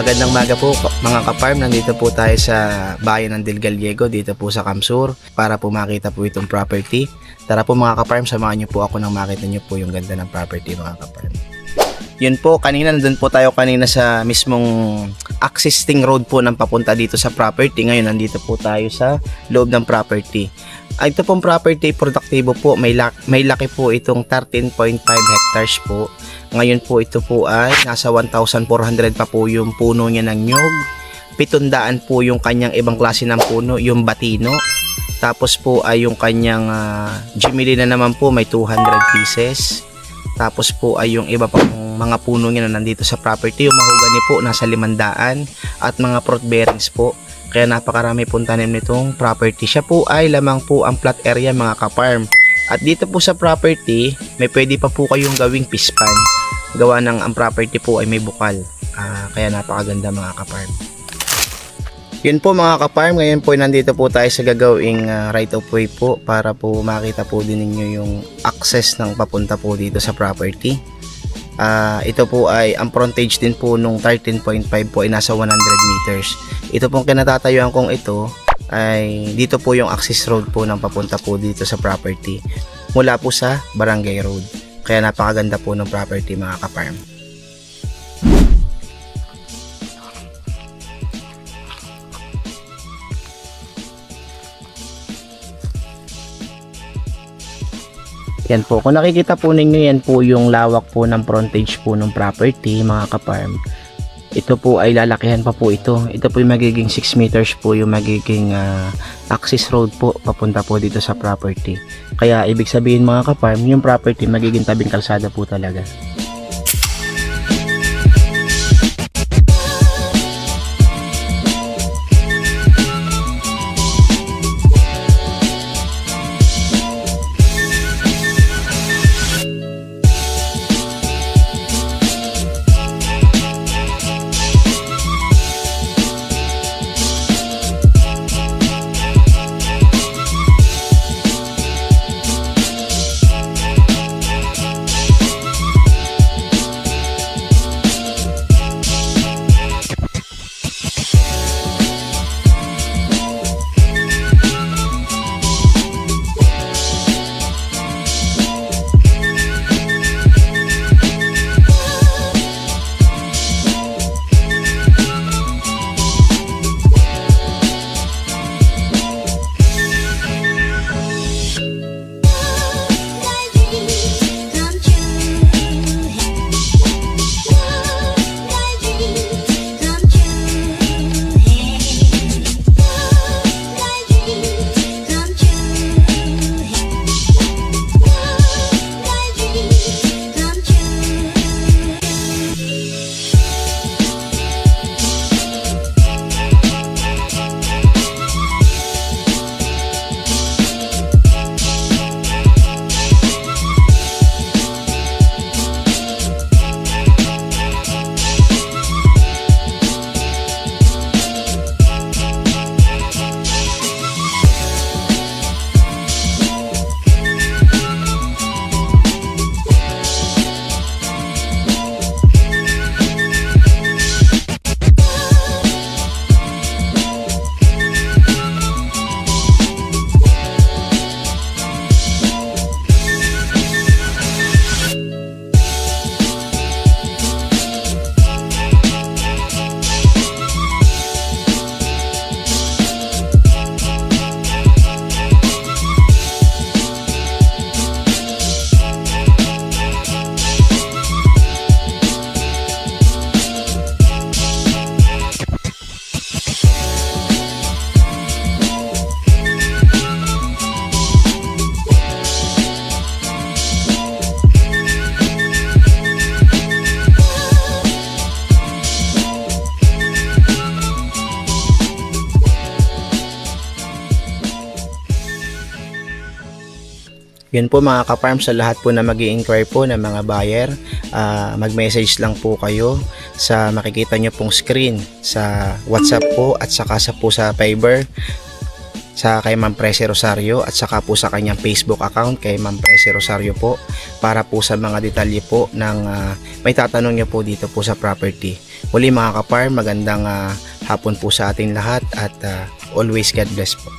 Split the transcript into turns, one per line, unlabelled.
Magandang maga po mga ka-farm. Nandito po tayo sa bayan ng Del Gallego, dito po sa Camsur, para po makita po itong property. Tara po mga ka-farm, samahan niyo po ako nang makita niyo po yung ganda ng property mga ka-farm. Yun po, kanina nandun po tayo kanina sa mismong existing road po ng papunta dito sa property. Ngayon nandito po tayo sa loob ng property. Ito pong property, produktibo po, may laki po itong 13.5 hectares po. Ngayon po ito po ay nasa 1,400 pa po yung puno niya ng nyug. 700 po yung kanyang ibang klase ng puno, yung batino. Tapos po ay yung kanyang Jimmy na naman po, may 200 pieces. Tapos po ay yung iba pang mga puno niya na nandito sa property. Yung mahogany po nasa 500 at mga fruit bearings po. Kaya napakarami pong tanim nitong property. Siya po ay lamang po ang plot area mga ka-farm. At dito po sa property, may pwede pa po kayong gawing fish pan. Gawa ng ang property po ay may bukal. Kaya napakaganda mga ka-farm. Yun po mga ka-farm, ngayon po nandito po tayo sa gagawing right of way po para po makita po din ninyo yung access ng papunta po dito sa property. Ito po ay ang frontage din po nung 13.5 po ay nasa 100 meters. Ito pong kinatatayuan kong ito ay dito po yung access road po ng papunta po dito sa property mula po sa barangay road. Kaya napakaganda po ng property mga ka-farm. Yan po, kung nakikita po ninyo, yan po yung lawak po ng frontage po ng property mga ka-farm. Ito po ay lalakihan pa po ito. Ito po yung magiging 6 meters po yung magiging access road po papunta po dito sa property. Kaya ibig sabihin mga ka-farm, yung property magiging tabing kalsada po talaga. Yun po mga ka-farm, sa lahat po na mag-i-inquire po ng mga buyer, mag-message lang po kayo sa makikita nyo pong screen sa WhatsApp po at saka sa Viber. sa kay Ma'am Prece Rosario at saka po sa kanyang Facebook account kay Ma'am Prece Rosario po para po sa mga detalye po ng may tatanong niyo po dito po sa property. Muli mga ka-farm, magandang hapon po sa ating lahat at always God bless po.